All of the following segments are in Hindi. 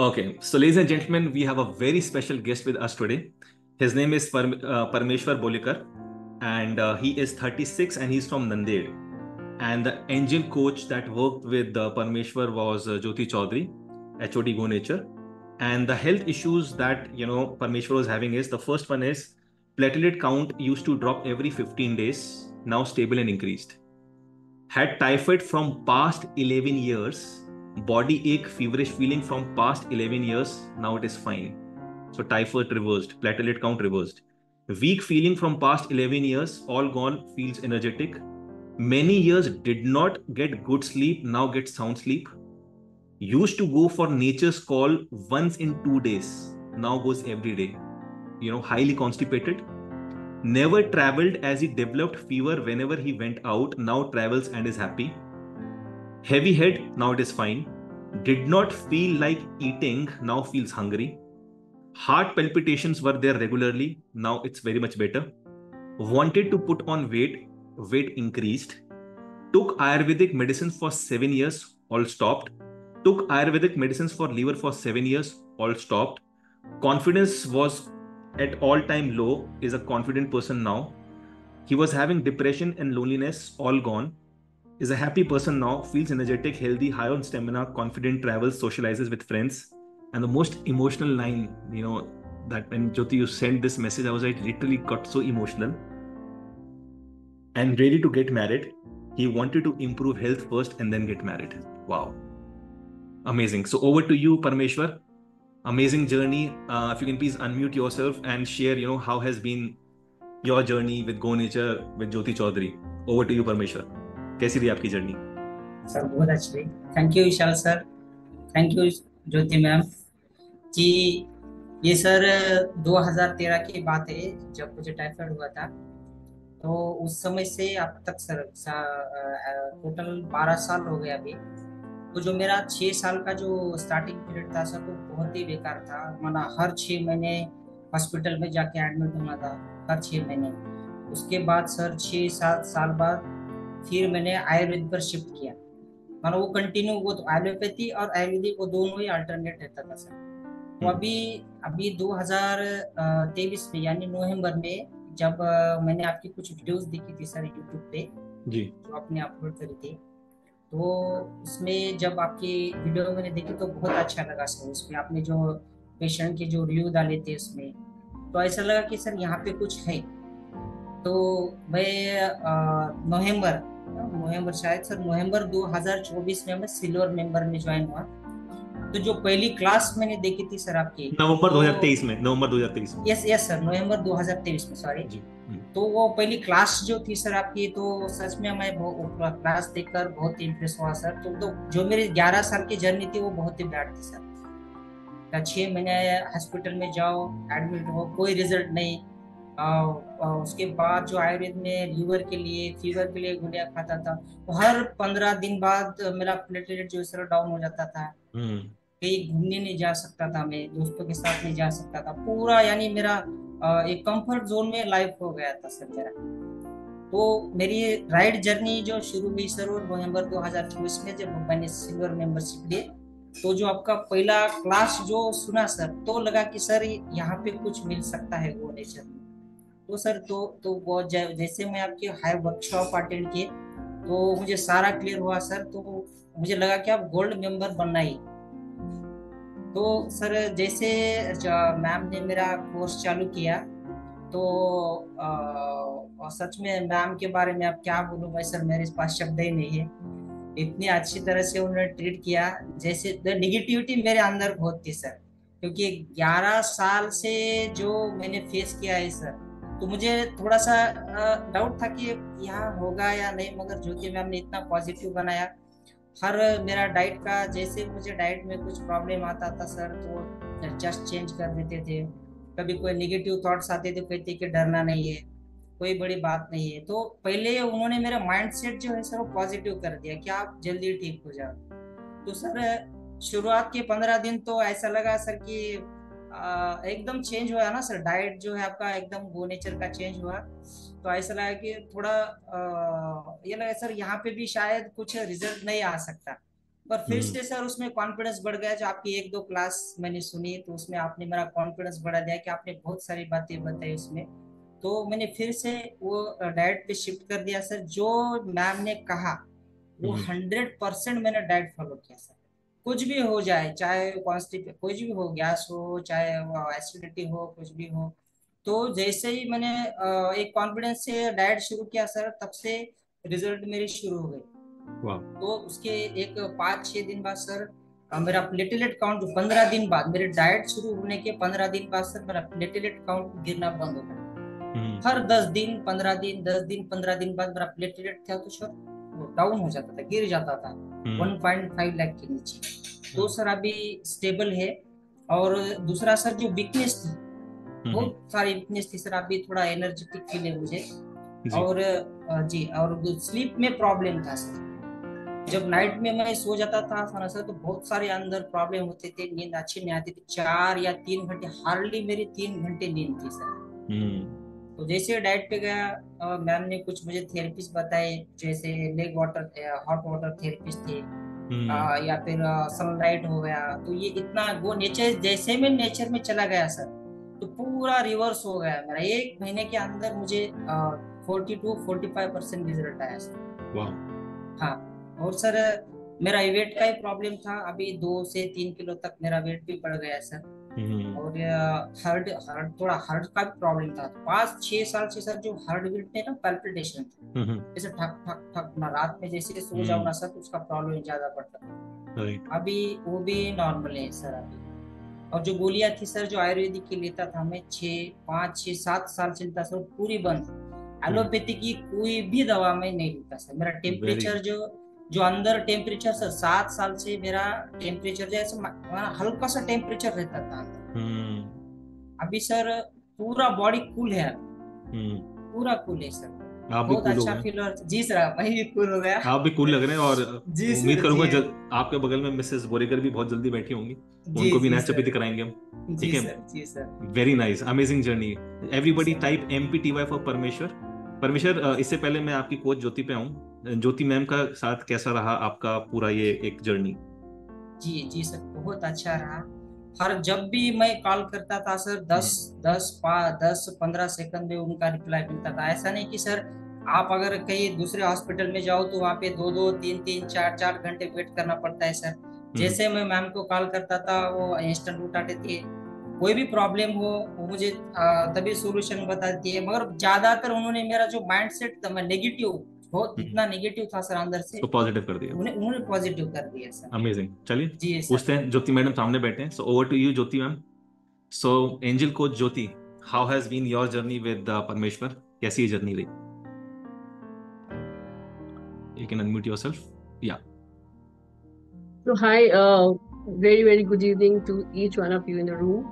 Okay, so ladies and gentlemen, we have a very special guest with us today. His name is Parmeshwar Bolikar, and he is 36 and he's from Nanded. And the engine coach that worked with Parmeshwar was Jyoti Chaudhary, HOD Go Nature. And the health issues that Parmeshwar was having is the first one is platelet count used to drop every 15 days, now stable and increased. Had typhoid from past 11 years, body ache, feverish feeling from past 11 years, now it is fine. So typhoid reversed, platelet count reversed. Weak feeling from past 11 years, all gone, feels energetic. Many years did not get good sleep, now get sound sleep. Used to go for nature's call once in 2 days, now goes every day. Highly constipated. Never traveled as he developed fever whenever he went out, now travels and is happy. Heavy head, now it is fine. Did not feel like eating, now feels hungry. Heart palpitations were there regularly, now it's very much better. Wanted to put on weight, weight increased. Took Ayurvedic medicines for 7 years, all stopped. Took Ayurvedic medicines for liver for 7 years, all stopped. Confidence was at all-time low, is a confident person now. He was having depression and loneliness, all gone. Is a happy person now, feels energetic, healthy, high on stamina, confident, travels, socializes with friends. And the most emotional line, that when Jyoti, you sent this message, I literally got so emotional. And ready to get married. He wanted to improve health first and then get married. Wow. Amazing. So over to you, Parmeshwar. Amazing journey. If you can please unmute yourself and share, how has been your journey with Go Nature with Jyoti Chaudhary. Over to you, Parmeshwar. कैसी रही आपकी जर्नी? सर बहुत अच्छी। Thank you Vishal sir, thank you Jyoti ma'am ji. ये सर 2013 की बात है जब मुझे टाइफाइड हुआ था। तो उस समय से अब तक सर टोटल 12 साल हो गए अभी। तो जो मेरा 6 साल का जो स्टार्टिंग पीरियड था सर, तो बहुत ही बेकार था। माना हर 6 महीने हॉस्पिटल में जाके एडमिट होना था, हर 6 महीने। उसके बाद सर 6-7 साल बाद फिर मैंने आयुर्वेद पर शिफ्ट किया। माना वो कंटिन्यू, वो तो एलोपैथी और आयुर्वेदिक वो दोनों ही अल्टरनेट रहता था सर। तो अभी अभी 2023 में यानी नवंबर में जब मैंने आपकी कुछ वीडियोस देखी थी सर यूट्यूब पे जी, जो आपने अपलोड करी थी, तो उसमें जब आपकी वीडियो मैंने देखी तो बहुत अच्छा लगा सर। उसमें आपने जो पेशेंट के जो रिव्यू डाले थे उसमें, तो ऐसा लगा कि सर यहाँ पे कुछ है। तो मैं नवंबर शायद सर नवंबर 2024 में मैं सिल्वर मेंबर में ज्वाइन हुआ। तो जो पहली क्लास मैंने देखी थी सर आपकी, नवंबर तो 2023 में, नवंबर 2023 में। यस यस सर, नवंबर 2023 में, सॉरी। जी। तो वो पहली क्लास जो थी सर आपकी, तो सच में मैं क्लास देखकर बहुत ही इम्प्रेस हुआ सर। तो जो मेरी 11 साल की जर्नी थी वो बहुत ही बैड थी सर। 6 महीने हॉस्पिटल में जाओ, एडमिट हो, कोई रिजल्ट नहीं। उसके बाद जो आयुर्वेद में लीवर के लिए, फीवर के लिए गोलियां खाता था, तो हर 15 दिन बाद मेरा प्लेटलेट जो है डाउन हो जाता था। कहीं घूमने नहीं जा सकता था, मैं दोस्तों के साथ नहीं जा सकता था। पूरा यानी मेरा एक कंफर्ट जोन में लाइफ हो गया था सर मेरा। तो मेरी राइड जर्नी जो शुरू हुई सर वो नवंबर 2024 में जब मैंने सिल्वर मेंबरशिप ली। तो जो आपका पहला क्लास जो सुना सर, तो लगा कि सर यहाँ पे कुछ मिल सकता है वो नेचर में। तो सर तो वो जैसे मैं आपके हाई वर्कशॉप अटेंड किए तो मुझे सारा क्लियर हुआ सर। तो मुझे लगा कि आप गोल्ड मेंबर बनना ही। तो सर जैसे मैम ने मेरा कोर्स चालू किया, तो और सच में मैम के बारे में आप क्या बोलूं भाई सर, मेरे पास शब्द ही नहीं है। इतनी अच्छी तरह से उन्होंने ट्रीट किया। जैसे नेगेटिविटी मेरे अंदर बहुत थी सर, क्योंकि 11 साल से जो मैंने फेस किया है सर, तो मुझे थोड़ा सा डाउट था कि यहाँ होगा या नहीं, मगर ज्योति मैम ने इतना पॉजिटिव बनाया। हर मेरा डाइट का, जैसे मुझे डाइट में कुछ प्रॉब्लम आता था सर, तो जस्ट चेंज कर देते थे। कभी कोई नेगेटिव थॉट्स आते थे, कहते कि डरना नहीं है, कोई बड़ी बात नहीं है। तो पहले उन्होंने मेरा माइंडसेट जो है सर वो पॉजिटिव कर दिया कि आप जल्दी ठीक हो जाओ। तो सर शुरुआत के 15 दिन तो ऐसा लगा सर कि एकदम चेंज हुआ ना सर, डाइट जो है आपका एकदम गो नेचर का चेंज हुआ। तो ऐसा लगा कि थोड़ा ये लगा सर यहाँ पे भी शायद कुछ रिजल्ट नहीं आ सकता। पर फिर से सर उसमें कॉन्फिडेंस बढ़ गया। जो आपकी एक दो क्लास मैंने सुनी तो उसमें आपने मेरा कॉन्फिडेंस बढ़ा दिया कि आपने बहुत सारी बातें बताई उसमें। तो मैंने फिर से वो डाइट पे शिफ्ट कर दिया सर। जो मैम ने कहा वो 100% मैंने डाइट फॉलो किया सर। कुछ भी हो जाए, चाहे कॉन्स्टिप कुछ भी हो, गैस हो चाहे एसिडिटी हो, कुछ भी हो, तो जैसे ही मैंने एक कॉन्फिडेंस से डाइट शुरू किया सर, तब से रिजल्ट मेरे शुरू हो गए। वाह। तो उसके एक 5-6 दिन बाद सर मेरा प्लेटलेट काउंट, जो 15 दिन बाद मेरे डाइट शुरू होने के 15 दिन बाद सर मेरा प्लेटलेट काउंट गिरना बंद हो गया। हर 10 दिन 15 दिन 10 दिन 15 दिन बाद मेरा प्लेटलेट था तो सर वो डाउन हो जाता था, गिर जाता था 1.5 लाख के नीचे। तो सर अभी स्टेबल है। और दूसरा सर जो वीकनेस थी, बहुत सारी वीकनेस थी सर, अभी थोड़ा एनर्जेटिक फील है मुझे। और जी, और स्लीप में प्रॉब्लम था सर। जब नाइट में मैं सो जाता था सर तो बहुत सारे अंदर प्रॉब्लम होते थे, नींद अच्छी नहीं आती थी। 4 या 3 घंटे, हार्डली मेरी 3 घंटे नींद थी सर। तो जैसे डाइट पे गया, मैम ने कुछ मुझे थेरेपीज बताए, जैसे leg water, hot water therapies थे, या फिर सनलाइट हो गया। तो ये इतना वो नेचर, जैसे मैं नेचर में चला गया सर तो पूरा रिवर्स हो गया मेरा। 1 महीने के अंदर मुझे 40-45% रिजल्ट आया सर। हाँ। और सर मेरा वेट का ही प्रॉब्लम था, अभी 2 से 3 किलो तक मेरा वेट भी बढ़ गया सर। और हार्ट हार्ट थोड़ा हार्ट का भी प्रॉब्लम था। 5-6 साल से सर जो हार्ट बीट में ना पैल्पिटेशन था, जैसे ठक ठक ठक ना, रात में जैसे सो जाओ ना सर तो उसका प्रॉब्लम ज्यादा पड़ता था। अभी वो भी नॉर्मल है सर अभी। और जो गोलियां थी सर जो आयुर्वेदिक की लेता था मैं 5-6-7 साल से लेता सर, पूरी बंद। एलोपैथी की कोई भी दवा में नहीं लेता सर। मेरा टेम्परेचर जो जो अंदर टेम्परेचर सर 7 साल से मेरा टेम्परेचर जैसे हल्का सा टेम्परेचर रहता था अंदर। अभी सर पूरा बॉडी कूल है, पूरा कूल है सर। आप भी बहुत कूल हो अच्छा गए। फील हो रहा है। जी सर, मैं भी कूल हो गया। आप भी कूल लग रहे हैं। और जी उम्मीद सर, करूंगा जी आपके बगल में मिसेस बोरेकर भी बहुत जल्दी बैठी होंगी, जी उनको भी जी नाच सर, चपीती कराएंगे हम। ठीक जी है। सर, जी sir. Very nice, amazing journey. Everybody sir. Type MPTY for Parmeshwar. Parmeshwar, इससे पहले मैं आपकी कोच ज्योति पे आऊँ, ज्योति मैम का साथ कैसा रहा आपका पूरा ये एक जर्नी? जी जी सर, बहुत अच्छा रहा। हर जब भी मैं कॉल करता था सर, 10-15 सेकंड में उनका रिप्लाई मिलता था। ऐसा नहीं कि सर आप अगर कहीं दूसरे हॉस्पिटल में जाओ तो वहाँ पे 2-2 3-3 4-4 घंटे वेट करना पड़ता है सर। जैसे मैं मैम को कॉल करता था वो इंस्टेंट उठाते थे। कोई भी प्रॉब्लम हो वो मुझे तभी सोल्यूशन बताती है। मगर ज्यादातर उन्होंने मेरा जो माइंड सेट था, मैं नेगेटिव, बहुत इतना नेगेटिव था सर अंदर से, तो पॉजिटिव कर दिया। उन्होंने पॉजिटिव कर दिया सर। अमेजिंग। चलिए जी सर। पूछते हैं, ज्योति मैडम सामने बैठे हैं। So over to you Jyoti ma'am. So angel coach Jyoti, how has been your journey with Parmeshwar? कैसी ये जर्नी रही? You can unmute yourself. या So hi, very very good evening to each one of you in the room,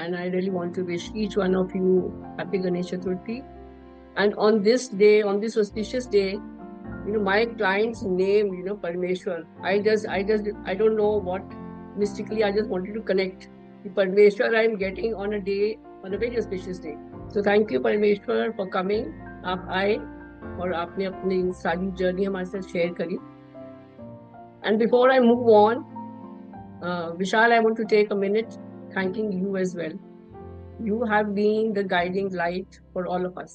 and I really want to wish each one of you happy Ganesh Chaturthi. And on this day, on this auspicious day, my client's name, Parmeshwar. I don't know what, mystically I just wanted to connect the Parmeshwar I'm getting on a day, on a very auspicious day. So thank you Parmeshwar for coming. आप आए और आपने अपनी सारी जर्नी हमारे साथ शेयर करी. And before I move on, Vishal, I want to take a minute thanking you as well. You have been the guiding light for all of us.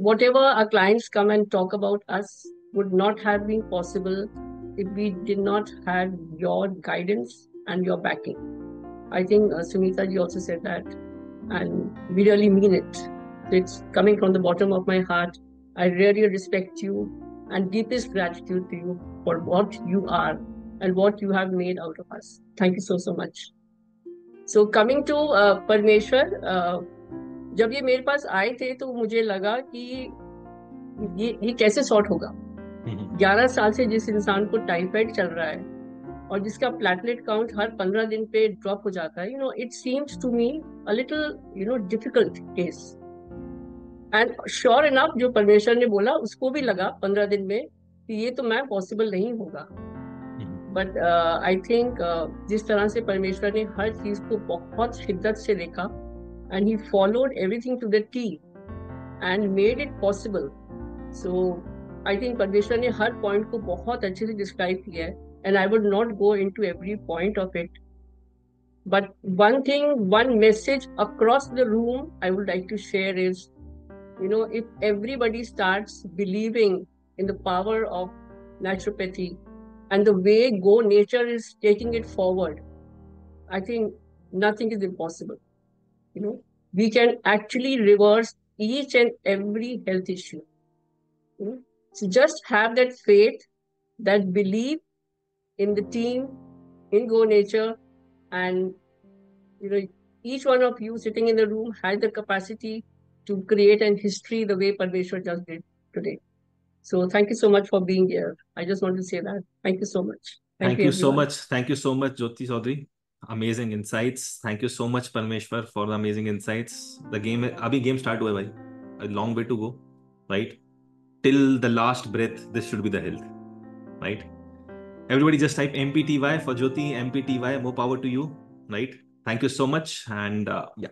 Whatever our clients come and talk about us would not have been possible if we did not have your guidance and your backing. I think Sunita ji also said that, and we really mean it. So it's coming from the bottom of my heart. I really respect you and deepest gratitude to you for what you are and what you have made out of us. Thank you so much. So coming to Parmeshwar, जब ये मेरे पास आए थे तो मुझे लगा कि ये कैसे सॉर्ट होगा। 11 साल से जिस इंसान को टाइफाइड चल रहा है और जिसका प्लेटलेट काउंट हर 15 दिन पे ड्रॉप हो जाता है, it seems to me a little difficult case. And sure enough जो परमेश्वर ने बोला उसको भी लगा 15 दिन में कि ये तो मैं पॉसिबल नहीं होगा। बट आई थिंक जिस तरह से परमेश्वर ने हर चीज को बहुत शिद्दत से देखा, and he followed everything to the T and made it possible. So I think परमेश्वर ने हर पॉइंट को बहुत अच्छे से डिस्क्राइब किया है, and I would not go into every point of it, but one thing, one message across the room I would like to share is, if everybody starts believing in the power of naturopathy and the way Go Nature is taking it forward, I think nothing is impossible. We can actually reverse each and every health issue. So just have that faith, that belief in the team, in Go Nature, and each one of you sitting in the room has the capacity to create an history the way Parmeshwar just did today. So thank you so much for being here. I just want to say that. Thank you so much. Thank you so everyone. much. Thank you so much, Jyoti Chaudhary. Amazing insights. Thank you so much, Parmeshwar, for the amazing insights. The game, abhi game start hua hai bhai. A long way to go, right? Till the last breath, this should be the health, right? Everybody just type MPTY for Jyoti, MPTY, more power to you, right? Thank you so much. And yeah.